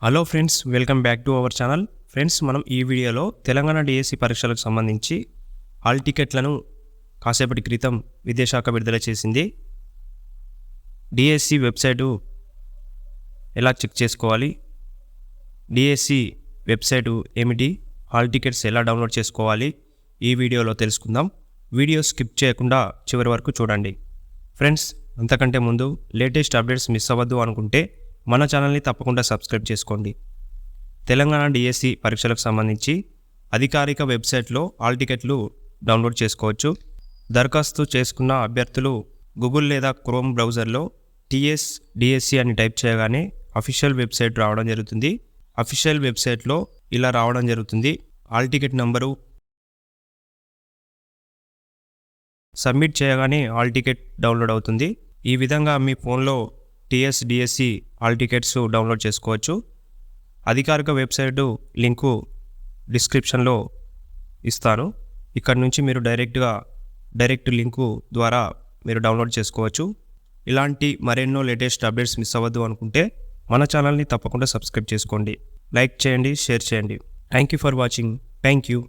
Hello friends, welcome back to our channel. Friends, మనం ఈ వీడియోలో తెలంగాణ డిఎస్సి పరీక్షలకు సంబంధించి హాల్ టికెట్లను కాసేపటి క్రితం విద్యాశాఖ విడుదల చేసింది. డిఎస్సి వెబ్సైటు ఎలా చెక్ చేసుకోవాలి, డిఎస్సి వెబ్సైటు ఏమిటి, హాల్ టికెట్స్ ఎలా డౌన్లోడ్ చేసుకోవాలి, ఈ వీడియోలో తెలుసుకుందాం. వీడియో స్కిప్ చేయకుండా చివరి వరకు చూడండి. ఫ్రెండ్స్, అంతకంటే ముందు లేటెస్ట్ అప్డేట్స్ మిస్ అవ్వద్దు అనుకుంటే మన ఛానల్ని తప్పకుండా సబ్స్క్రైబ్ చేసుకోండి. తెలంగాణ డిఎస్సి పరీక్షలకు సంబంధించి అధికారిక వెబ్సైట్లో హాల్ టికెట్లు డౌన్లోడ్ చేసుకోవచ్చు. దరఖాస్తు చేసుకున్న అభ్యర్థులు గూగుల్ లేదా క్రోమ్ బ్రౌజర్లో టీఎస్ డిఎస్సి అని టైప్ చేయగానే అఫీషియల్ వెబ్సైట్ రావడం జరుగుతుంది. అఫీషియల్ వెబ్సైట్లో ఇలా రావడం జరుగుతుంది. హాల్ టికెట్ నంబరు సబ్మిట్ చేయగానే హాల్ టికెట్ డౌన్లోడ్ అవుతుంది. ఈ విధంగా మీ ఫోన్లో TS DSC hall tickets download చేసుకోవచ్చు. అధికారిక వెబ్సైటు లింకు డిస్క్రిప్షన్లో ఇస్తాను. ఇక్కడ నుంచి మీరు డైరెక్ట్ లింకు ద్వారా మీరు డౌన్లోడ్ చేసుకోవచ్చు. ఇలాంటి మరెన్నో లేటెస్ట్ అప్డేట్స్ మిస్ అవ్వద్దు అనుకుంటే మన ఛానల్ని తప్పకుండా సబ్స్క్రైబ్ చేసుకోండి. లైక్ చేయండి, షేర్ చేయండి. Thank you for watching. Thank you.